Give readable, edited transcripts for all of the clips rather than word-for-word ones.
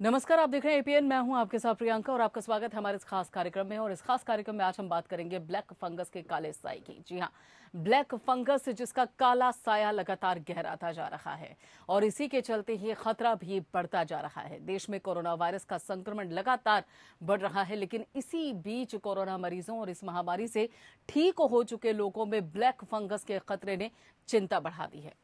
नमस्कार, आप देख रहे हैं एपीएन। मैं हूं आपके साथ प्रियंका और आपका स्वागत है हमारे इस खास कार्यक्रम में। और इस खास कार्यक्रम में आज हम बात करेंगे ब्लैक फंगस के काले साए की। जी हां, ब्लैक फंगस जिसका काला साया लगातार गहराता जा रहा है और इसी के चलते ही खतरा भी बढ़ता जा रहा है। देश में कोरोना वायरस का संक्रमण लगातार बढ़ रहा है, लेकिन इसी बीच कोरोना मरीजों और इस महामारी से ठीक हो चुके लोगों में ब्लैक फंगस के खतरे ने चिंता बढ़ा दी है।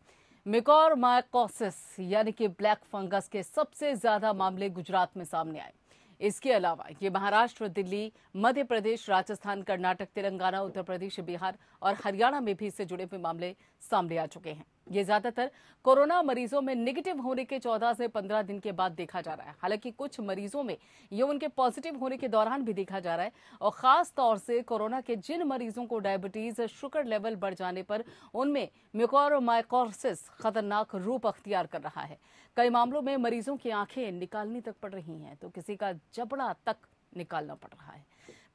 म्यूकोरमाइकोसिस यानी कि ब्लैक फंगस के सबसे ज्यादा मामले गुजरात में सामने आए। इसके अलावा ये महाराष्ट्र, दिल्ली, मध्य प्रदेश, राजस्थान, कर्नाटक, तेलंगाना, उत्तर प्रदेश, बिहार और हरियाणा में भी इससे जुड़े हुए मामले सामने आ चुके हैं। ये ज्यादातर कोरोना मरीजों में नेगेटिव होने के 14 से 15 दिन के बाद देखा जा रहा है। हालांकि कुछ मरीजों में ये उनके पॉजिटिव होने के दौरान भी देखा जा रहा है। और खास तौर से कोरोना के जिन मरीजों को डायबिटीज, शुगर लेवल बढ़ जाने पर उनमें म्यूकोरमाइकोसिस खतरनाक रूप अख्तियार कर रहा है। कई मामलों में मरीजों की आंखें निकालनी तक पड़ रही हैं, तो किसी का जबड़ा तक निकालना पड़ रहा है।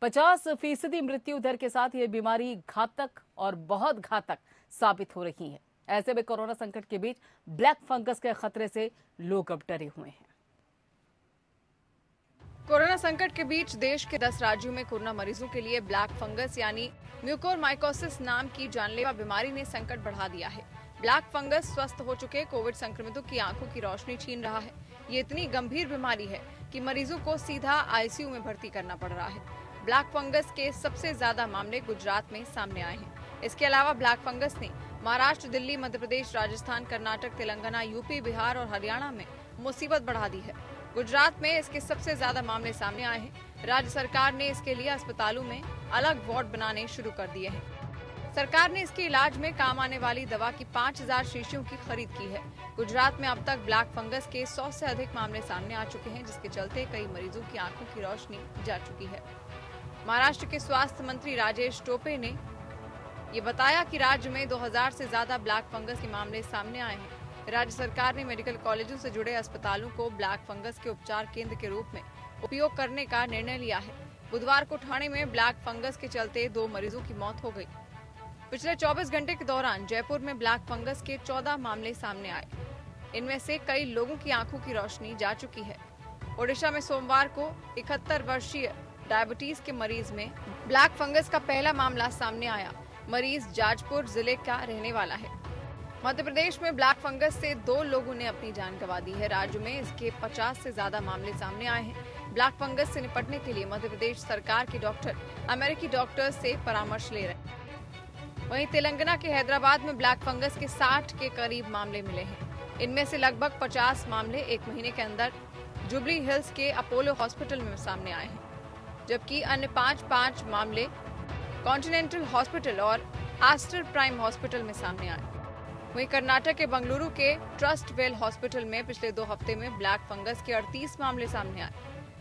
50% मृत्यु दर के साथ ये बीमारी घातक और बहुत घातक साबित हो रही है। ऐसे में कोरोना संकट के बीच ब्लैक फंगस के खतरे से लोग अब डरे हुए हैं। कोरोना संकट के बीच देश के 10 राज्यों में कोरोना मरीजों के लिए ब्लैक फंगस यानी म्यूकोरमाइकोसिस नाम की जानलेवा बीमारी ने संकट बढ़ा दिया है। ब्लैक फंगस स्वस्थ हो चुके कोविड संक्रमितों की आंखों की रोशनी छीन रहा है। ये इतनी गंभीर बीमारी है कि मरीजों को सीधा आईसीयू में भर्ती करना पड़ रहा है। ब्लैक फंगस के सबसे ज्यादा मामले गुजरात में सामने आए हैं। इसके अलावा ब्लैक फंगस ने महाराष्ट्र, दिल्ली, मध्य प्रदेश, राजस्थान, कर्नाटक, तेलंगाना, यूपी, बिहार और हरियाणा में मुसीबत बढ़ा दी है। गुजरात में इसके सबसे ज्यादा मामले सामने आए हैं। राज्य सरकार ने इसके लिए अस्पतालों में अलग वार्ड बनाने शुरू कर दिए हैं। सरकार ने इसके इलाज में काम आने वाली दवा की 5000 शीशियों की खरीद की है। गुजरात में अब तक ब्लैक फंगस के 100 से अधिक मामले सामने आ चुके हैं, जिसके चलते कई मरीजों की आंखों की रोशनी जा चुकी है। महाराष्ट्र के स्वास्थ्य मंत्री राजेश टोपे ने ये बताया कि राज्य में 2000 से ज्यादा ब्लैक फंगस के मामले सामने आए हैं। राज्य सरकार ने मेडिकल कॉलेजों से जुड़े अस्पतालों को ब्लैक फंगस के उपचार केंद्र के रूप में उपयोग करने का निर्णय लिया है। बुधवार को ठाणे में ब्लैक फंगस के चलते 2 मरीजों की मौत हो गई। पिछले 24 घंटे के दौरान जयपुर में ब्लैक फंगस के 14 मामले सामने आए। इनमें से कई लोगों की आंखों की रोशनी जा चुकी है। ओडिशा में सोमवार को 71 वर्षीय डायबिटीज के मरीज में ब्लैक फंगस का पहला मामला सामने आया। मरीज जाजपुर जिले का रहने वाला है। मध्य प्रदेश में ब्लैक फंगस से 2 लोगों ने अपनी जान गंवा दी है। राज्य में इसके 50 से ज्यादा मामले सामने आए हैं। ब्लैक फंगस से निपटने के लिए मध्य प्रदेश सरकार के डॉक्टर अमेरिकी डॉक्टर्स से परामर्श ले रहे हैं। वहीं तेलंगाना के हैदराबाद में ब्लैक फंगस के 60 के करीब मामले मिले हैं। इनमें से लगभग 50 मामले 1 महीने के अंदर जुबली हिल्स के अपोलो हॉस्पिटल में सामने आए हैं, जबकि अन्य 5 मामले कॉन्टिनेंटल हॉस्पिटल और एस्टर प्राइम हॉस्पिटल में सामने आए। वहीं कर्नाटक के बंगलुरु के ट्रस्ट वेल हॉस्पिटल में पिछले 2 हफ्ते में ब्लैक फंगस के 38 मामले सामने आए।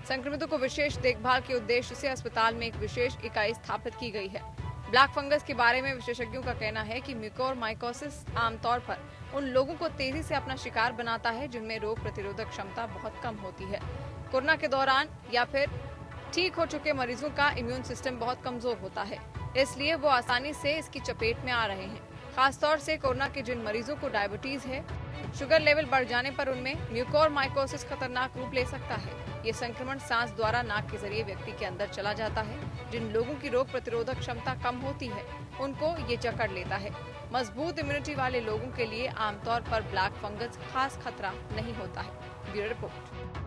संक्रमितों को विशेष देखभाल के उद्देश्य से अस्पताल में एक विशेष इकाई स्थापित की गई है। ब्लैक फंगस के बारे में विशेषज्ञों का कहना है कि म्यूकोरमाइकोसिस आमतौर पर उन लोगों को तेजी से अपना शिकार बनाता है जिनमें रोग प्रतिरोधक क्षमता बहुत कम होती है। कोरोना के दौरान या फिर ठीक हो चुके मरीजों का इम्यून सिस्टम बहुत कमजोर होता है, इसलिए वो आसानी से इसकी चपेट में आ रहे हैं। खासतौर से कोरोना के जिन मरीजों को डायबिटीज है, शुगर लेवल बढ़ जाने पर उनमें म्यूकोरमाइकोसिस खतरनाक रूप ले सकता है। ये संक्रमण सांस द्वारा नाक के जरिए व्यक्ति के अंदर चला जाता है। जिन लोगों की रोग प्रतिरोधक क्षमता कम होती है, उनको ये जकड़ लेता है। मजबूत इम्यूनिटी वाले लोगों के लिए आमतौर पर ब्लैक फंगस खास खतरा नहीं होता है। Bureau report.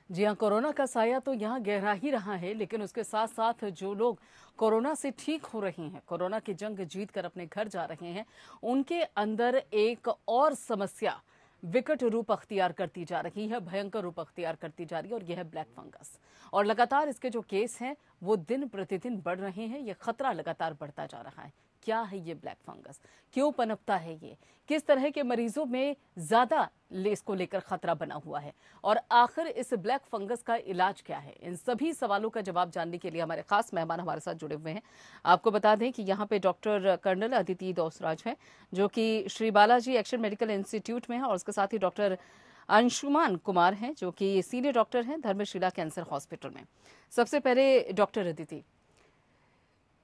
जी हां, कोरोना का साया तो यहाँ गहरा ही रहा है, लेकिन उसके साथ साथ जो लोग कोरोना से ठीक हो रहे हैं, कोरोना की जंग जीत कर अपने घर जा रहे हैं, उनके अंदर एक और समस्या विकट रूप अख्तियार करती जा रही है, भयंकर रूप अख्तियार करती जा रही है, और यह है ब्लैक फंगस। और लगातार इसके जो केस हैं वो दिन प्रतिदिन बढ़ रहे हैं। ये खतरा लगातार बढ़ता जा रहा है। क्या है ये ब्लैक फंगस, क्यों पनपता है ये, किस तरह के मरीजों में ज्यादा इसको लेकर खतरा बना हुआ है, और आखिर इस ब्लैक फंगस का इलाज क्या है? इन सभी सवालों का जवाब जानने के लिए हमारे खास मेहमान हमारे साथ जुड़े हुए हैं। आपको बता दें कि यहाँ पे डॉक्टर कर्नल अदिति दोसराज हैं, जो कि Shri Balaji action medical institute में है, और उसके साथ ही डॉक्टर अंशुमान कुमार हैं, जो कि सीनियर डॉक्टर हैं धर्मशिला कैंसर हॉस्पिटल में। सबसे पहले डॉक्टर अदिति,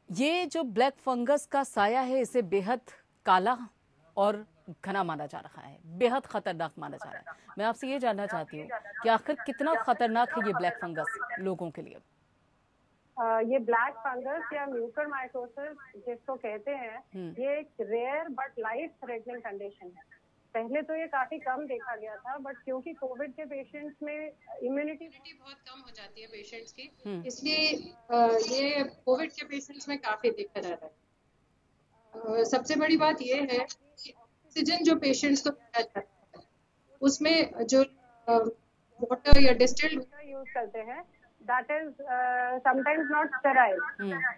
ये जो ब्लैक फंगस का साया है, इसे बेहद काला और घना माना जा रहा है, बेहद खतरनाक माना जा रहा है। मैं आपसे ये जानना चाहती हूँ कि आखिर कितना खतरनाक है ये ब्लैक फंगस लोगों के लिए। ये ब्लैक फंगस या म्यूकरमाइकोसिस जिसको कहते हैं, ये एक rare but life threatening condition है। पहले तो ये काफी कम देखा गया था, बट क्योंकि कोविड के पेशेंट्स में इम्यूनिटी बहुत कम हो जाती है पेशेंट्स की, इसलिए ये कोविड के पेशेंट्स में काफी दिक्कत आ रहा है। सबसे बड़ी बात ये है कि ऑक्सीजन जो पेशेंट्स को दिया जाता है उसमें जो वाटर या डिस्टिल्ड वाटर यूज करते हैं, that is sometimes not sterile.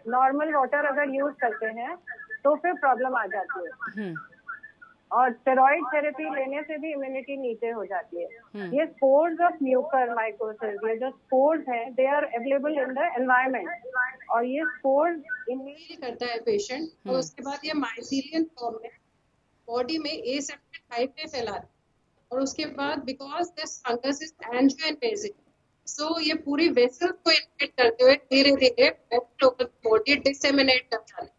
Normal water अगर यूज करते हैं तो फिर प्रॉब्लम आ जाती है, और स्टेरॉइड थेरेपी लेने से भी इम्यूनिटी नीचे हो जाती है। ये स्पोर्स ऑफ म्यूकरमाइकोसिस, ये जो स्पोर्स हैं, they are available in the environment, और ये स्पोर्स इनहेल करता है पेशेंट, और उसके बाद ये माइसीलियन फॉर्म में बॉडी में एसेप्टिक टाइप में फैलाता है, और उसके बाद बिकॉज दिस फंगस इज एंजियोइनवेसिव, सो ये पूरी वेसल को इन्फेक्ट करते हुए धीरे धीरे लोकल बॉडी डिसेमिनेट करता है,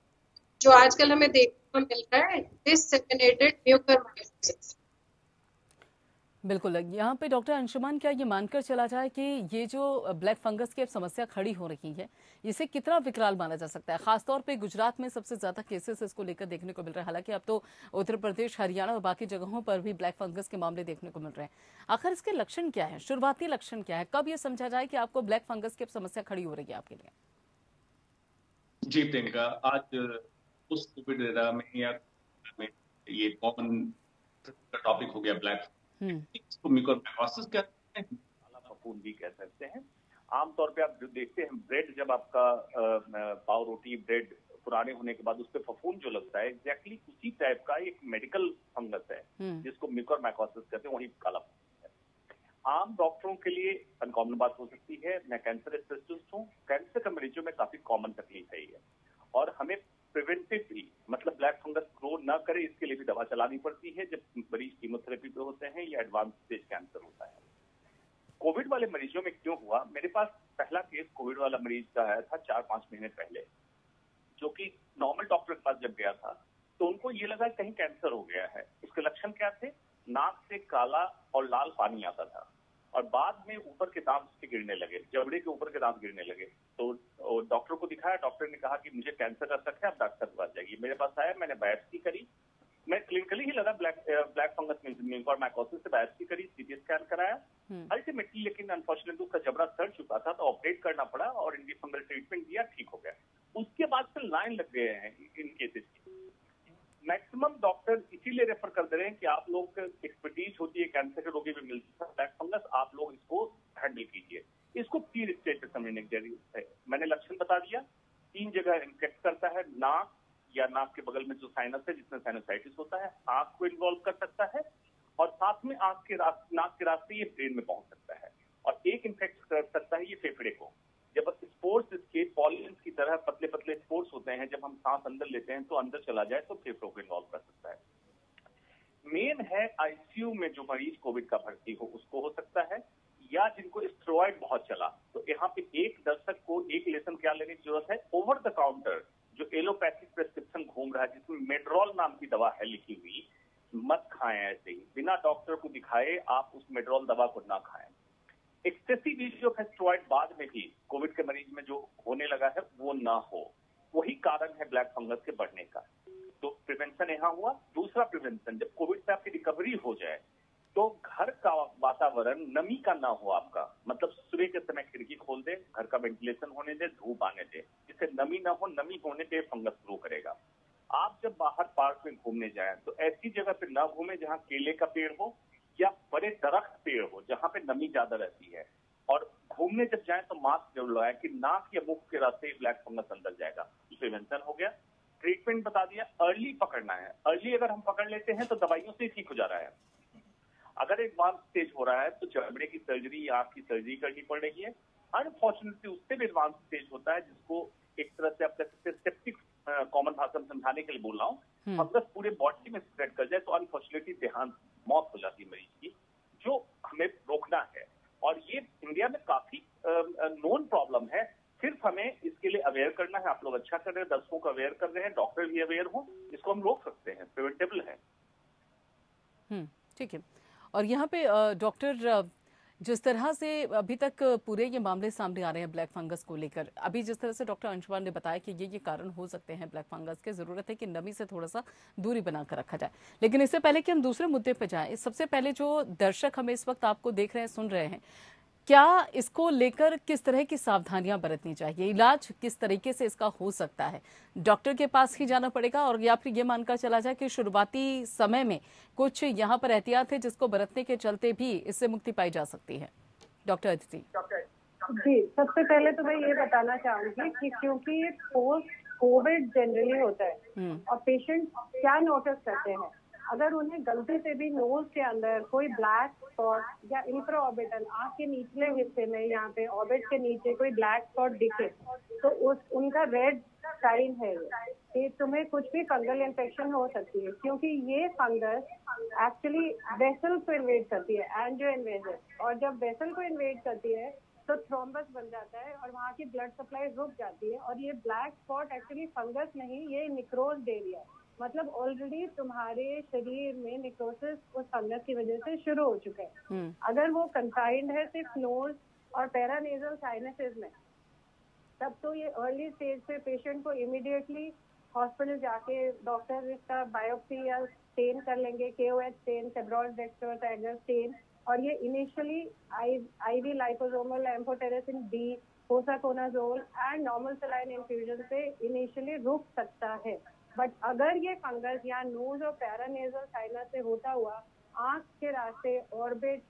जो आजकल हमें देखने को मिल रहा है, डिसेमिनेटेड म्यूकरमाइकोसिस। बिल्कुल। यहाँ पे डॉक्टर अंशुमान, क्या ये मानकर चला जाए कि ये जो ब्लैक फंगस की अब समस्या खड़ी हो रही है, इसे कितना विकराल माना जा सकता है? खासतौर पे गुजरात में सबसे ज्यादा केसेस इसको लेकर देखने को मिल रहे हैं, हालांकि अब तो उत्तर प्रदेश, हरियाणा और बाकी जगहों पर भी ब्लैक फंगस के मामले देखने को मिल रहे हैं। आखिर इसके लक्षण क्या है, शुरुआती लक्षण क्या है, कब ये समझा जाए कि आपको ब्लैक फंगस की अब समस्या खड़ी हो रही है आपके लिए? जी प्रियंका, आज उस कोविड एरा में या में ये कॉमन टॉपिक हो गया ब्लैक। इसको म्यूकरमाइकोसिस कहते हैं, काला फफूंद भी कह सकते हैं। आमतौर पे आप जो देखते हैं, ब्रेड जब आपका पाव रोटी ब्रेड पुराने होने के बाद उस पर फफूंद जो लगता है, एग्जैक्टली उसी टाइप का एक मेडिकल फंगस है जिसको म्यूकरमाइकोसिस कहते हैं, वही काला फफूंद है। आम डॉक्टरों के लिए अनकॉमन बात हो सकती है। मैं कैंसर स्पेशलिस्ट हूँ, कैंसर के मरीजों में काफी कॉमन तकलीफ है ये, और हमें प्रिवेंटिवली मतलब ब्लैक फंगस ग्रो न करे इसके लिए भी दवा चलानी पड़ती है जब मरीज कीमोथेरेपी पे होते हैं या एडवांस स्टेज कैंसर होता है। कोविड वाले मरीजों में क्यों हुआ? मेरे पास पहला केस कोविड वाला मरीज का आया था 4-5 महीने पहले, जो कि नॉर्मल डॉक्टर के पास जब गया था तो उनको ये लगा कहीं कैंसर हो गया है। उसके लक्षण क्या थे? नाक से काला और लाल पानी आता था, और बाद में ऊपर के दांत उसके गिरने लगे, जबड़े के ऊपर के दांत गिरने लगे। तो डॉक्टर को दिखाया, डॉक्टर ने कहा कि मुझे कैंसर का शक है, आप डॉक्टर के पास जाइए। मेरे पास आया, मैंने बायोप्सी करी, मैं क्लिनिकली ही लगा ब्लैक फंगस म्यूकरमाइकोसिस से बायोप्सी करी, सीटी स्कैन कराया। अल्टीमेटली लेकिन अनफॉर्चुनेटली उसका जबड़ा सड़ चुका था, तो ऑपरेट करना पड़ा और एंटी फंगल ट्रीटमेंट दिया, ठीक हो गया। उसके बाद से लाइन लग गए हैं इन केसेस की। मैक्सिमम डॉक्टर इसीलिए रेफर कर दे रहे हैं कि आप लोग एक्सपर्टीज होती है, कैंसर के रोगी भी मिलता है ब्लैक फंगस, आप लोग इसको हैंडल कीजिए। इसको 3 स्टेज पे समझने की जरूरत है। मैंने लक्षण बता दिया, 3 जगह इन्फेक्ट करता है, नाक या नाक के बगल में जो साइनस है जिसमें साइनोसाइटिस होता है, आंख को इन्वॉल्व कर सकता है, और साथ में नाक के रास्ते ये ब्रेन में पहुंच सकता है, और एक इन्फेक्ट कर सकता है ये फेफड़े को। जब स्पोर्स इसके पॉलिन्स की तरह पतले पतले स्पोर्स होते हैं, जब हम सांस अंदर लेते हैं तो अंदर चला जाए तो फेफड़ों को इन्वॉल्व कर सकता है। मेन है आईसीयू में जो मरीज कोविड का भर्ती हो उसको हो सकता है, या जिनको स्टेरॉइड बहुत चला। तो यहाँ पे एक दर्शक को एक लेसन क्या लेने की जरूरत है, ओवर द काउंटर जो एलोपैथिक प्रेस्क्रिप्शन घूम रहा है जिसमें मेड्रोल नाम की दवा है लिखी हुई, मत खाएं ऐसे ही बिना डॉक्टर को दिखाए, आप उस मेड्रोल दवा को ना खाएं। एक्सेसिव यूज ऑफ स्टेरॉइड बाद में भी कोविड के मरीज में जो होने लगा है वो ना हो, वही कारण है ब्लैक फंगस के बढ़ने का। तो प्रिवेंशन यहाँ हुआ। दूसरा प्रिवेंशन, जब कोविड से आपकी रिकवरी हो जाए तो घर का वातावरण नमी का ना हो आपका, मतलब सुबह के समय खिड़की खोल दे, घर का वेंटिलेशन होने दे, धूप आने दे, जिससे नमी ना हो। नमी होने पे फंगस ग्रो करेगा। आप जब बाहर पार्क में घूमने जाएं तो ऐसी जगह पे ना घूमें जहां केले का पेड़ हो या बड़े दरख्त पेड़ हो, जहां पे नमी ज्यादा रहती है। और घूमने जब जाएं तो मास्क जरूर लगाएं कि नाक या मुख के रास्ते ब्लैक फंगस अंदर जाएगा। प्रिवेंशन हो गया। ट्रीटमेंट बता दिया, अर्ली पकड़ना है। अर्ली अगर हम पकड़ लेते हैं तो दवाइयों से ठीक हो जा रहा है। अगर एडवांस स्टेज हो रहा है तो चमड़े की सर्जरी, आंख की सर्जरी करनी पड़ रही है। अनफॉर्चुनेटली उससे भी एडवांस स्टेज होता है जिसको एक तरह से आप कह सकते हैं सेप्टिक, कॉमन भाषा में समझाने के लिए बोल रहा हूँ, फंगस पूरे बॉडी में स्प्रेड कर जाए तो अनफॉर्चुनेटली देहांत, मौत हो जाती है मरीज की, जो हमें रोकना है। और ये इंडिया में काफी नोन प्रॉब्लम है, सिर्फ हमें इसके लिए अवेयर करना है। आप लोग अच्छा कर रहे हैं, दर्शकों को अवेयर कर रहे हैं, डॉक्टर भी अवेयर हो, इसको हम रोक सकते हैं, प्रिवेंटेबल है। ठीक है। और यहाँ पे डॉक्टर, जिस तरह से अभी तक पूरे ये मामले सामने आ रहे हैं ब्लैक फंगस को लेकर, अभी जिस तरह से डॉक्टर अंशुमान ने बताया कि ये कारण हो सकते हैं ब्लैक फंगस के, जरूरत है कि नमी से थोड़ा सा दूरी बनाकर रखा जाए। लेकिन इससे पहले कि हम दूसरे मुद्दे पर जाएं, सबसे पहले जो दर्शक हमें इस वक्त आपको देख रहे हैं, सुन रहे हैं, क्या इसको लेकर किस तरह की सावधानियां बरतनी चाहिए? इलाज किस तरीके से इसका हो सकता है? डॉक्टर के पास ही जाना पड़ेगा, और या फिर ये मानकर चला जाए कि शुरुआती समय में कुछ यहाँ पर एहतियात है जिसको बरतने के चलते भी इससे मुक्ति पाई जा सकती है? डॉक्टर अदिति जी, सबसे पहले तो मैं ये बताना चाहूंगी कि क्योंकि पोस्ट कोविड जनरली होता है और पेशेंट क्या नोटिस करते हैं, अगर उन्हें गलती से भी नोज के अंदर कोई ब्लैक स्पॉट या इंफ्रा ऑर्बिटल, आंख के निचले हिस्से में, यहाँ पे ऑर्बिट के नीचे कोई ब्लैक स्पॉट दिखे, तो उनका रेड साइन है कि तुम्हें कुछ भी फंगल इन्फेक्शन हो सकती है, क्योंकि ये फंगस एक्चुअली वेसल को इन्वेड करती है, एंजियो इन्वेजन, और जब वेसल को इन्वेड करती है तो थ्रोम्बस बन जाता है और वहाँ की ब्लड सप्लाई रुक जाती है। और ये ब्लैक स्पॉट एक्चुअली फंगस नहीं, ये निक्रोज्ड एरिया है, मतलब ऑलरेडी तुम्हारे शरीर में निक्रोसिस उस फंगस की वजह से शुरू हो चुका है। अगर वो कंफाइंड है सिर्फ नोज और पैरानेजल साइनसेस में, तब तो ये अर्ली स्टेज पे पेशेंट को इमीडिएटली हॉस्पिटल जाके डॉक्टर इसका बायोप्सी या स्टेन कर लेंगे, KOH stain, Sabouraud's dextrose agar stain, और ये initially IV liposomal amphotericin B, posaconazole and normal saline infusion से इनिशियली रुक सकता है। बट अगर ये फंगस या नोज और पैरानेजल साइनस से होता हुआ आंख के रास्ते ऑर्बिट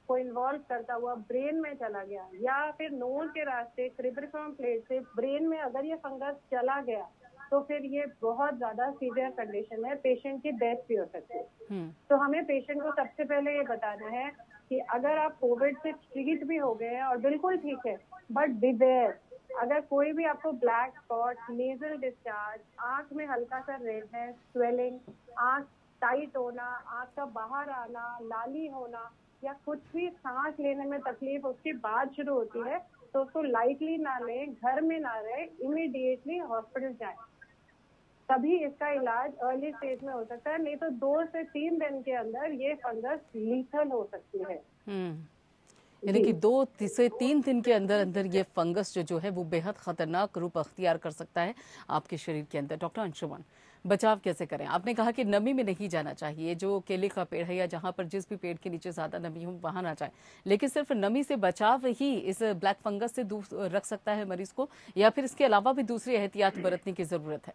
को इन्वॉल्व करता हुआ ब्रेन में चला गया, या फिर नोज के रास्ते क्रिब्रिफॉर्म प्लेट से ब्रेन में अगर ये फंगस चला गया, तो फिर ये बहुत ज्यादा सीवियर कंडीशन है, पेशेंट की डेथ भी हो सकती है। तो हमें पेशेंट को सबसे पहले ये बताना है कि अगर आप कोविड से ट्रीट भी हो गए हैं और बिल्कुल ठीक है, बट बिवेयर, अगर कोई भी आपको ब्लैक स्पॉट, नेजल डिस्चार्ज, आंख में हल्का सा रेडनेस, स्वेलिंग, आंख टाइट होना, आंख का बाहर आना, लाली होना, या कुछ भी सांस लेने में तकलीफ उसके बाद शुरू होती है, तो उसको लाइटली ना लें, घर में ना रहे, इमीडिएटली हॉस्पिटल जाएं। तभी इसका इलाज अर्ली स्टेज में हो सकता है, नहीं तो 2 से 3 दिन के अंदर ये फंगस लीथल हो सकती है। यानी कि 2 से 3 दिन के अंदर अंदर ये फंगस जो है वो बेहद खतरनाक रूप अख्तियार कर सकता है आपके शरीर के अंदर। डॉक्टर अंशुमान, बचाव कैसे करें? आपने कहा कि नमी में नहीं जाना चाहिए, जो केले का पेड़ है या जहां पर जिस भी पेड़ के नीचे ज्यादा नमी हो वहां ना जाए, लेकिन सिर्फ नमी से बचाव ही इस ब्लैक फंगस से दूर रख सकता है मरीज को, या फिर इसके अलावा भी दूसरी एहतियात बरतने की जरूरत है?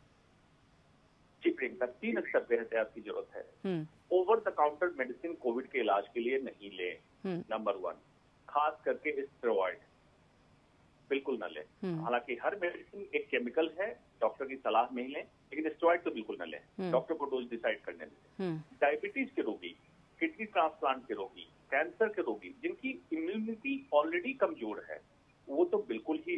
जी प्रियंका, 3 स्तर पे एहतियात की जरूरत है। Over the counter medicine Covid के इलाज के लिए नहीं ले, नंबर 1। खास करके स्टेरॉइड बिल्कुल न ले। हालांकि हर मेडिसिन एक केमिकल है, डॉक्टर की सलाह में ही लें, लेकिन स्टेरॉइड तो बिल्कुल न लें, डॉक्टर को डोज डिसाइड करने दें। डायबिटीज के रोगी, किडनी ट्रांसप्लांट के रोगी, कैंसर के रोगी, जिनकी इम्यूनिटी ऑलरेडी कमजोर है, वो तो बिल्कुल ही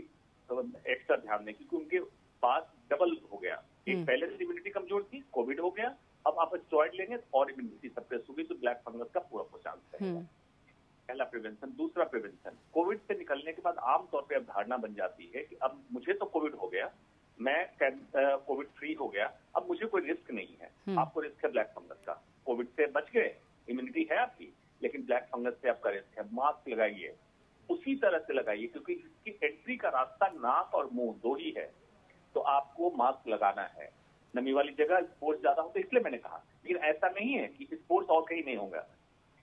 एक्स्ट्रा ध्यान दें, क्योंकि उनके पास डबल हो गया। एक पहले से इम्यूनिटी कमजोर थी, कोविड हो गया, अब आप स्टेरॉइड लेंगे और इम्यूनिटी सप्रेस होगी, तो ब्लैक फंगस का पूरा चांस है। पहला प्रिवेंशन। दूसरा प्रिवेंशन, कोविड से निकलने के बाद आमतौर पे अब धारणा बन जाती है कि अब मुझे तो कोविड हो गया, मैं कोविड फ्री हो गया, अब मुझे कोई रिस्क नहीं है। आपको रिस्क है ब्लैक फंगस का। कोविड से बच गए, इम्यूनिटी है आपकी, लेकिन ब्लैक फंगस से आपका रिस्क है। मास्क लगाइए, उसी तरह से लगाइए, क्योंकि इसकी एंट्री का रास्ता नाक और मुंह 2 ही है, तो आपको मास्क लगाना है। नमी वाली जगह स्पोर्ट्स ज्यादा होते इसलिए मैंने कहा, लेकिन ऐसा नहीं है कि स्पोर्ट्स और कहीं नहीं होगा।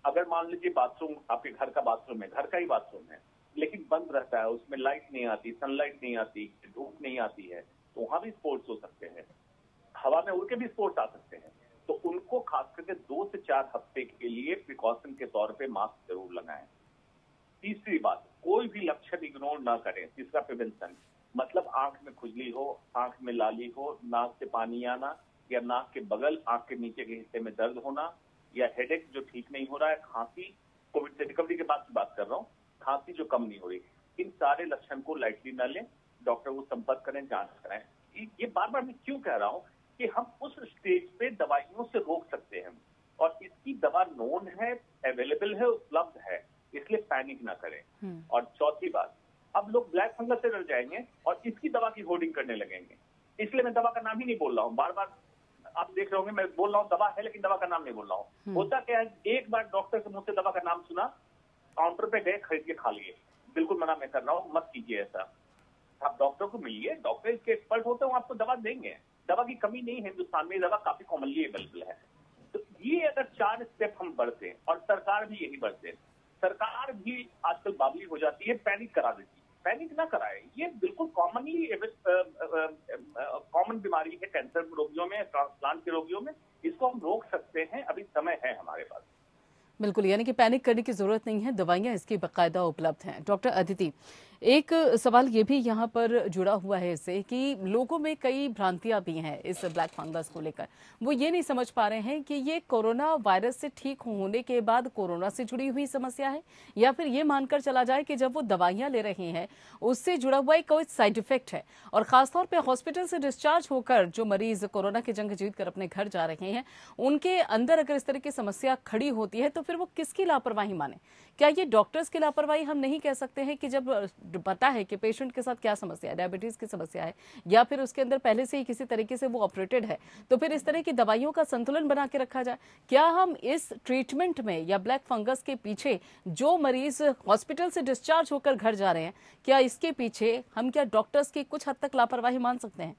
अगर मान लीजिए बाथरूम आपके घर का बाथरूम है, घर का ही बाथरूम है, लेकिन बंद रहता है, उसमें लाइट नहीं आती, सनलाइट नहीं आती, धूप नहीं आती है, तो वहां भी स्पोर्ट्स हो सकते हैं। हवा में उड़ के भी स्पोर्ट्स आ सकते हैं, तो उनको खास करके 2 से 4 हफ्ते के लिए प्रिकॉशन के तौर पे मास्क जरूर लगाएं। तीसरी बात, कोई भी लक्षण इग्नोर ना करें। तीसरा प्रिवेंशन, मतलब आंख में खुजली हो, आंख में लाली हो, नाक से पानी आना, या नाक के बगल, आंख के नीचे के हिस्से में दर्द होना, या हेडेक जो ठीक नहीं हो रहा है, खांसी, कोविड से रिकवरी के बाद की बात कर रहा हूँ, खांसी जो कम नहीं हो रही, इन सारे लक्षण को लाइटली न लें, डॉक्टर को संपर्क करें, जांच कराएं। ये बार बार मैं क्यों कह रहा हूँ कि हम उस स्टेज पे दवाइयों से रोक सकते हैं, और इसकी दवा नोन है, अवेलेबल है, उपलब्ध है, इसलिए पैनिक ना करें। और चौथी बात, अब लोग ब्लैक फंगस से डर जाएंगे और इसकी दवा की होर्डिंग करने लगेंगे, इसलिए मैं दवा का नाम ही नहीं बोल रहा हूँ। बार बार आप देख रहे होंगे मैं बोल रहा हूँ दवा है लेकिन दवा का नाम नहीं बोल रहा हूँ। होता क्या है, एक बार डॉक्टर के मुंह से दवा का नाम सुना, काउंटर पे गए, खरीद के खा लिए। बिल्कुल मना मैं कर रहा हूँ, मत कीजिए ऐसा। आप डॉक्टर को मिलिए, डॉक्टर इसके एक्सपर्ट होते हैं, आपको दवा देंगे। दवा की कमी नहीं है हिंदुस्तान में, दवा काफी कॉमनली अवेलेबल है। तो ये अगर 4 स्टेप हम बढ़ते और सरकार भी यही बढ़ते, सरकार भी आजकल बावली हो जाती है, पैनिक करा देती है। पैनिक ना कराए, ये बिल्कुल कॉमनली कॉमन बीमारी है कैंसर रोगियों में, ट्रांसप्लांट के रोगियों में। इसको हम रोक सकते हैं, अभी समय है हमारे पास। बिल्कुल, यानी कि पैनिक करने की जरूरत नहीं है, दवाइयां इसकी बाकायदा उपलब्ध हैं। डॉक्टर अदिति, एक सवाल ये भी यहाँ पर जुड़ा हुआ है इससे कि लोगों में कई भ्रांतियां भी हैं इस ब्लैक फंगस को लेकर। वो ये नहीं समझ पा रहे हैं कि ये कोरोना वायरस से ठीक होने के बाद कोरोना से जुड़ी हुई समस्या है, या फिर ये मानकर चला जाए कि जब वो दवाइयां ले रहे हैं उससे जुड़ा हुआ एक कोई साइड इफेक्ट है। और खासतौर पर हॉस्पिटल से डिस्चार्ज होकर जो मरीज कोरोना की जंग जीत कर अपने घर जा रहे हैं, उनके अंदर अगर इस तरह की समस्या खड़ी होती है तो फिर वो किसकी लापरवाही माने? क्या ये डॉक्टर्स की लापरवाही हम नहीं कह सकते हैं कि जब पता है कि पेशेंट के साथ क्या समस्या है, डायबिटीज की समस्या है, या फिर उसके अंदर पहले से ही किसी तरीके से वो ऑपरेटेड है, तो फिर इस तरह की दवाइयों का संतुलन बना के रखा जाए? क्या हम इस ट्रीटमेंट में या ब्लैक फंगस के पीछे जो मरीज हॉस्पिटल से डिस्चार्ज होकर घर जा रहे हैं, क्या इसके पीछे हम क्या डॉक्टर्स की कुछ हद तक लापरवाही मान सकते हैं?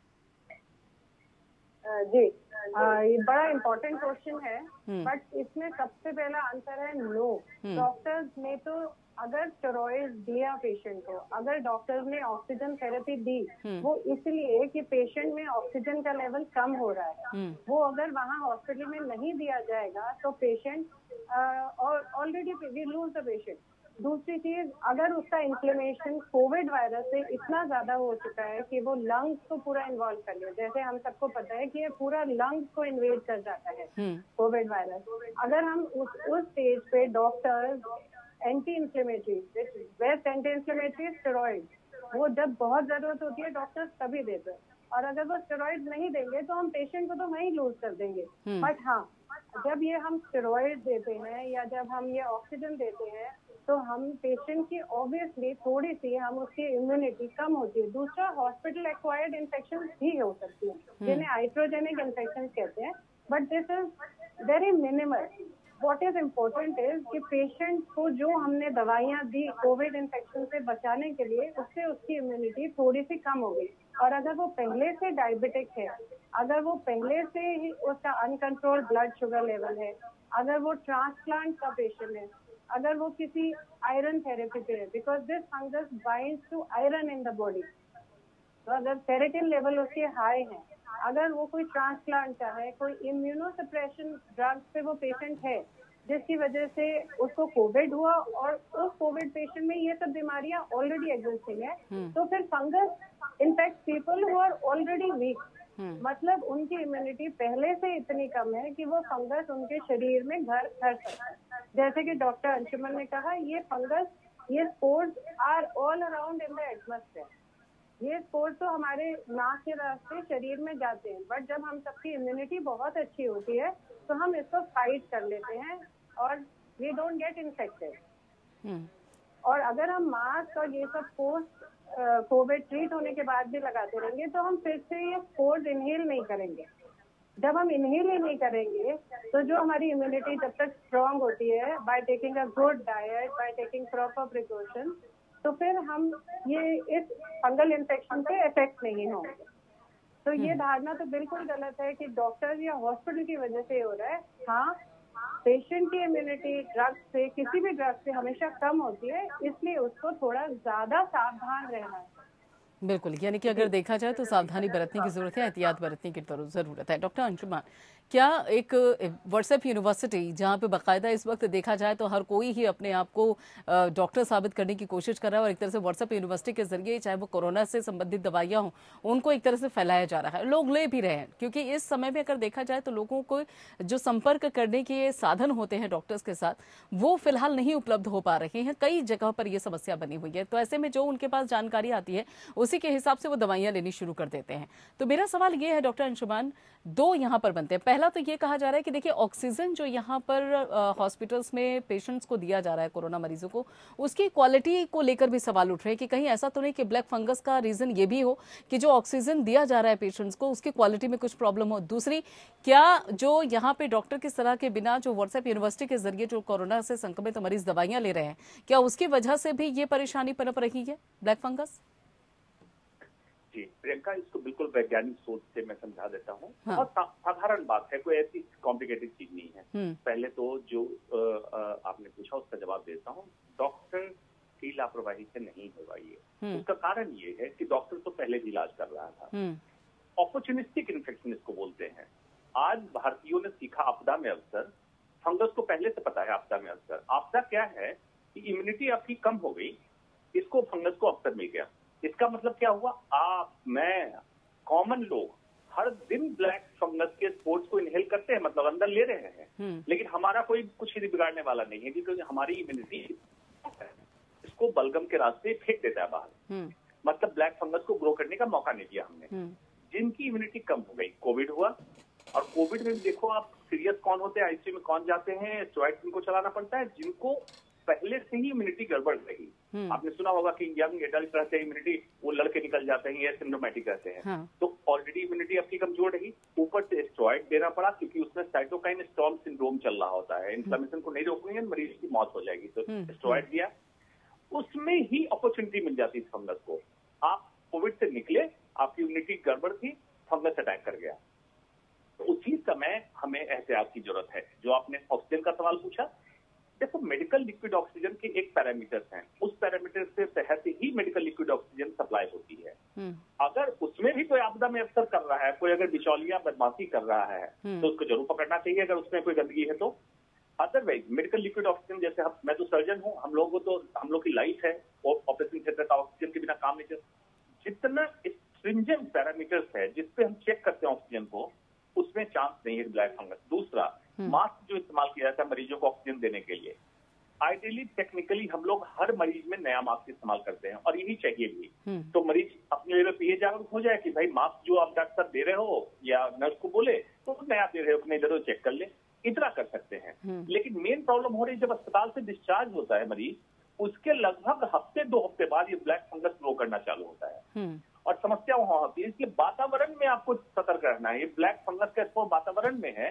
जी, ये बड़ा इम्पोर्टेंट क्वेश्चन है, बट इसमें सबसे पहला आंसर है नो। डॉक्टर्स ने तो अगर स्टेरॉइड दिया पेशेंट को, अगर डॉक्टर्स ने ऑक्सीजन थेरेपी दी, वो इसलिए कि पेशेंट में ऑक्सीजन का लेवल कम हो रहा है। वो अगर वहाँ हॉस्पिटल में नहीं दिया जाएगा तो patient already we lose the patient. दूसरी चीज, अगर उसका इन्फ्लेमेशन कोविड वायरस से इतना ज्यादा हो चुका है कि वो लंग्स को पूरा इन्वॉल्व कर लिया, जैसे हम सबको पता है कि ये पूरा लंग्स को इन्वेड कर जाता है कोविड वायरस। अगर हम उस स्टेज पे doctors anti inflammatory, best anti inflammatory steroid, वो जब बहुत जरूरत होती है डॉक्टर्स तभी देते हैं। और अगर वो स्टेरॉइड नहीं देंगे तो हम पेशेंट को तो वहीं लूज कर देंगे। बट हाँ, जब ये हम स्टेरॉइड देते हैं या जब हम ये ऑक्सीजन देते हैं तो हम पेशेंट की ऑब्वियसली थोड़ी सी हम उसकी इम्यूनिटी कम होती है। दूसरा, हॉस्पिटल एक्वायर्ड इन्फेक्शन भी हो सकती है, जिन्हें हाइड्रोजेनिक इन्फेक्शन कहते हैं, but this is very minimal. What is important is कि पेशेंट को जो हमने दवाइयां दी कोविड इन्फेक्शन से बचाने के लिए, उससे उसकी इम्यूनिटी थोड़ी सी कम हो गई। और अगर वो पहले से डायबिटिक है, अगर वो पहले से ही उसका अनकंट्रोल्ड ब्लड शुगर लेवल है, अगर वो ट्रांसप्लांट का पेशेंट है, अगर वो किसी आयरन थेरेपी पे है, because this fungus binds to iron in the body, तो अगर फेरेटिन लेवल उसके हाई है, अगर वो कोई ट्रांसप्लांट का है, कोई इम्यूनोसप्रेशन ड्रग्स पे वो पेशेंट है जिसकी वजह से उसको कोविड हुआ और उस कोविड पेशेंट में ये सब बीमारियां ऑलरेडी एग्जिस्टिंग है, तो फिर fungus infect people who are already weak, मतलब उनकी इम्यूनिटी पहले से इतनी कम है कि वो फंगस उनके शरीर में घर कर सकता है। जैसे कि डॉक्टर अंशुमन ने कहा, ये फंगस, ये spores are all around in the atmosphere. ये स्पोर्स तो हमारे नाक के रास्ते शरीर में जाते हैं, बट जब हम सबकी इम्यूनिटी बहुत अच्छी होती है तो हम इसको फाइट कर लेते हैं और वी डोंट गेट इन्फेक्टेड। और अगर हम मास्क और ये सब पोस्ट कोविड ट्रीट होने के बाद भी लगाते रहेंगे तो हम फिर से ये स्पोर्स इनहेल नहीं करेंगे। जब हम इनहेल ही नहीं करेंगे तो जो हमारी इम्यूनिटी जब तक स्ट्रांग होती है, by taking a good diet, by taking proper precaution, तो फिर हम ये इस फंगल इन्फेक्शन से इफेक्ट नहीं होंगे। तो ये धारणा तो बिल्कुल गलत है कि डॉक्टर या हॉस्पिटल की वजह से हो रहा है। हाँ, पेशेंट की इम्यूनिटी ड्रग्स से, किसी भी ड्रग से हमेशा कम होती है, इसलिए उसको थोड़ा ज्यादा सावधान रहना है। बिल्कुल, यानी कि अगर देखा जाए तो सावधानी बरतने की जरूरत है, एहतियात बरतने की जरूरत है। डॉक्टर अंशुमान, क्या एक व्हाट्सएप यूनिवर्सिटी जहां पे बाकायदा इस वक्त देखा जाए तो हर कोई ही अपने आप को डॉक्टर साबित करने की कोशिश कर रहा है और एक तरह से व्हाट्सएप यूनिवर्सिटी के जरिए चाहे वो कोरोना से संबंधित दवाइयां हों उनको एक तरह से फैलाया जा रहा है, लोग ले भी रहे हैं, क्योंकि इस समय में अगर देखा जाए तो लोगों को जो संपर्क करने के साधन होते हैं डॉक्टर्स के साथ वो फिलहाल नहीं उपलब्ध हो पा रहे हैं, कई जगह पर यह समस्या बनी हुई है। तो ऐसे में जो उनके पास जानकारी आती है उसी के हिसाब से वो दवाइयां लेनी शुरू कर देते हैं। तो मेरा सवाल ये है डॉक्टर अंशुमान, दो यहाँ पर बनते हैं। पहला तो ये कहा जा रहा है कि देखिए ऑक्सीजन जो यहाँ पर हॉस्पिटल्स में पेशेंट्स को दिया जा रहा है कोरोना मरीजों को, उसकी क्वालिटी को लेकर भी सवाल उठ रहे हैं कि कहीं ऐसा तो नहीं कि ब्लैक फंगस का रीजन ये भी हो कि जो ऑक्सीजन दिया जा रहा है पेशेंट्स को उसकी क्वालिटी में कुछ प्रॉब्लम हो। दूसरी, क्या जो यहाँ पे डॉक्टर की सलाह के बिना जो व्हाट्सएप यूनिवर्सिटी के जरिए जो कोरोना से संक्रमित मरीज दवाइयां ले रहे हैं, क्या उसकी वजह से भी ये परेशानी पनप रही है ब्लैक फंगस? जी प्रियंका, इसको बिल्कुल वैज्ञानिक सोच से मैं समझा देता हूँ। बहुत साधारण बात है, कोई ऐसी कॉम्प्लिकेटेड चीज नहीं है। पहले तो जो आपने पूछा उसका जवाब देता हूँ। डॉक्टर की लापरवाही से नहीं होगा ये। उसका कारण ये है कि डॉक्टर तो पहले भी इलाज कर रहा था। अपॉर्चुनिस्टिक इन्फेक्शन इसको बोलते हैं। आज भारतीयों ने सीखा आपदा में अवसर। फंगस को पहले से पता है आपदा में अवसर। आपदा क्या है कि इम्यूनिटी आपकी कम हो गई, इसको फंगस को अवसर मिल गया। इसका मतलब क्या हुआ? आप, मैं, कॉमन लोग हर दिन ब्लैक फंगस के स्पोर्स को इनहेल करते हैं, मतलब अंदर ले रहे हैं, लेकिन हमारा कोई कुछ ही बिगाड़ने वाला नहीं है क्योंकि हमारी इम्यूनिटी इसको बलगम के रास्ते फेंक देता है बाहर। मतलब ब्लैक फंगस को ग्रो करने का मौका नहीं दिया हमने। जिनकी इम्यूनिटी कम हो गई, कोविड हुआ, और कोविड में भी देखो आप सीरियस कौन होते हैं, आईसीयू में कौन जाते हैं, स्टेरॉइड इनको चलाना पड़ता है, जिनको पहले से ही इम्यूनिटी गड़बड़ रही। आपने सुना होगा कि यंग एडल्ट रहते हैं इम्यूनिटी, वो लड़के निकल जाते हैं, ये सिम्प्टोमेटिक रहते हैं। तो ऑलरेडी इम्यूनिटी आपकी कमजोर रही, ऊपर से स्टेरॉइड देना पड़ा क्योंकि उसमें साइटोकाइन स्टॉर्म सिंड्रोम चल रहा होता है। इन्फ्लेमेशन को नहीं रोकेंगे, मरीज की मौत हो जाएगी। तो स्टेरॉइड दिया, उसमें ही अपॉर्चुनिटी मिल जाती है फंगस को। आप कोविड से निकले, आपकी इम्यूनिटी गड़बड़ थी, फंगस अटैक कर गया। तो उसी समय हमें एहतियात की जरूरत है। जो आपने ऑक्सीजन का सवाल पूछा, देखो मेडिकल लिक्विड ऑक्सीजन के एक पैरामीटर्स हैं, उस पैरामीटर से तहत ही मेडिकल लिक्विड ऑक्सीजन सप्लाई होती है। अगर उसमें भी कोई आपदा में अवसर कर रहा है, कोई अगर बिचौलिया बदमाशी कर रहा है, तो उसको जरूर पकड़ना चाहिए अगर उसमें कोई गंदगी है तो। अदरवाइज मेडिकल लिक्विड ऑक्सीजन, जैसे मैं तो सर्जन हूँ, हम लोग की लाइफ है, और ऑपरेशन थिएटर का ऑक्सीजन के बिना काम नहीं चलता। जितना स्ट्रिंजेंट पैरामीटर्स है जिसपे हम चेक करते हैं ऑक्सीजन को, उसमें चांस नहीं है ब्लैक फंगस। दूसरा, मास्क जो इस्तेमाल किया जाता है मरीजों को ऑक्सीजन देने के लिए, आइडियली टेक्निकली हम लोग हर मरीज में नया मास्क इस्तेमाल करते हैं, और यही चाहिए भी। तो मरीज अपने लेवल पे ये जागरूक हो जाए कि भाई मास्क जो आप डॉक्टर दे रहे हो या नर्स को बोले तो नया दे रहे हो, नहीं दे रहे हो चेक कर ले, इतना कर सकते हैं। लेकिन मेन प्रॉब्लम हो रही है जब अस्पताल से डिस्चार्ज होता है मरीज, उसके लगभग हफ्ते 2 हफ्ते बाद ये ब्लैक फंगस ग्रो करना चालू होता है, और समस्या वहां होती है। इसलिए वातावरण में आपको सतर्क रहना है। ये ब्लैक फंगस का स्पोर वातावरण में है,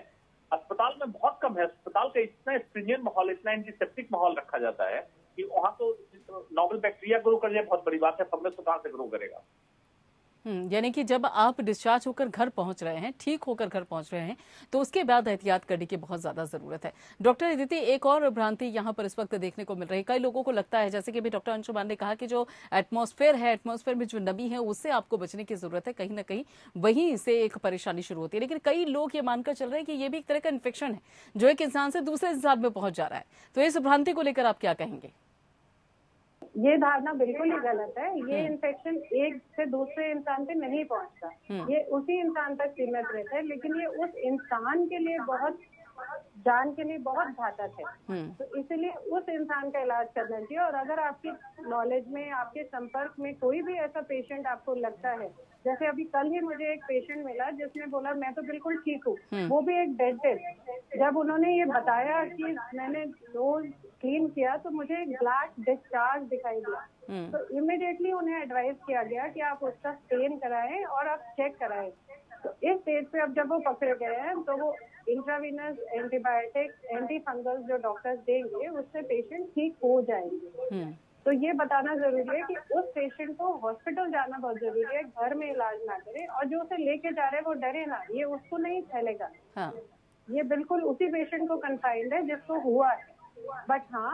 अस्पताल में बहुत कम है। अस्पताल का इतना स्ट्रिंजेंट माहौल, इतना एंटीसेप्टिक माहौल रखा जाता है कि वहां तो नॉवल बैक्टीरिया ग्रो कर जाए बहुत बड़ी बात है, फंगस तो कहां से ग्रो करेगा। यानी कि जब आप डिस्चार्ज होकर घर पहुंच रहे हैं, ठीक होकर घर पहुंच रहे हैं, तो उसके बाद एहतियात करने की बहुत ज्यादा जरूरत है। डॉक्टर अदिति, एक और भ्रांति यहाँ पर इस वक्त देखने को मिल रही है। कई लोगों को लगता है, जैसे कि भी डॉक्टर अंशुमान ने कहा, कि जो एटमॉस्फेयर है, एटमॉस्फेयर में जो नमी है, उससे आपको बचने की जरूरत है। कहीं ना कहीं वहीं से एक परेशानी शुरू होती है। लेकिन कई लोग ये मानकर चल रहे हैं कि ये भी एक तरह का इन्फेक्शन है जो एक इंसान से दूसरे इंसान में पहुंच जा रहा है। तो इस भ्रांति को लेकर आप क्या कहेंगे? ये धारणा बिल्कुल ही गलत है। ये इन्फेक्शन एक से दूसरे इंसान पे नहीं पहुंचता, ये उसी इंसान तक सीमित रहता है, लेकिन ये उस इंसान के लिए बहुत, जान के लिए बहुत घातक है। तो इसलिए उस इंसान का इलाज करना चाहिए। और अगर आपकी नॉलेज में, आपके संपर्क में कोई भी ऐसा पेशेंट आपको लगता है, जैसे अभी कल ही मुझे एक पेशेंट मिला जिसने बोला मैं तो बिल्कुल ठीक हूँ, वो भी एक बेड पे। जब उन्होंने ये बताया कि मैंने रोज क्लीन किया तो मुझे एक ब्लैक डिस्चार्ज दिखाई दिया, तो इमिडिएटली उन्हें एडवाइस किया गया कि आप उसका स्टेन कराएं और आप चेक कराएं। तो इस स्टेज पे अब जब वो पकड़े गए हैं तो वो इंट्रावीनस एंटीबायोटिक, एंटी फंगल जो डॉक्टर्स देंगे उससे पेशेंट ठीक हो जाएंगे। तो ये बताना जरूरी है कि उस पेशेंट को हॉस्पिटल जाना बहुत जरूरी है, घर में इलाज ना करे, और जो उसे लेके जा रहे हैं वो डरे ना, ये उसको नहीं फैलेगा। ये बिल्कुल उसी पेशेंट को कन्फाइंड है जिसको हुआ है। बट हाँ,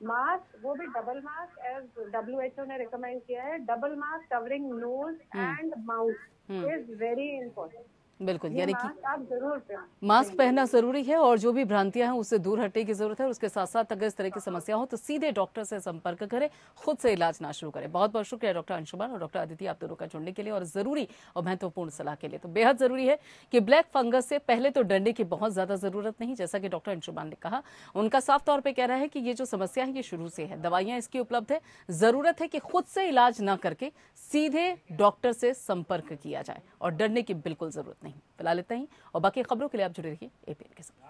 मास्क, वो भी डबल मास्क, एज WHO ने रिकमेंड किया है, double mask covering nose and mouth is very important. बिल्कुल, यानी कि आप जरूर मास्क पहनना जरूरी है, और जो भी भ्रांतियां हैं उससे दूर हटने की जरूरत है। उसके साथ साथ अगर इस तरह की समस्या हो तो सीधे डॉक्टर से संपर्क करें, खुद से इलाज ना शुरू करें। बहुत बहुत शुक्रिया डॉक्टर अंशुमान और डॉक्टर अदिति, आप दोनों का जुड़ने के लिए और जरूरी और महत्वपूर्ण सलाह के लिए। तो बेहद जरूरी है कि ब्लैक फंगस से पहले तो डरने की बहुत ज्यादा जरूरत नहीं, जैसा कि डॉक्टर अंशुमान ने कहा। उनका साफ तौर पर कह रहा है कि ये जो समस्या है ये शुरू से है, दवाइयां इसकी उपलब्ध है, जरूरत है कि खुद से इलाज न करके सीधे डॉक्टर से संपर्क किया जाए, और डरने की बिल्कुल जरूरत नहीं। नहीं। फिलहाल इतना ही और बाकी खबरों के लिए आप जुड़े रहिए एपीएन के साथ।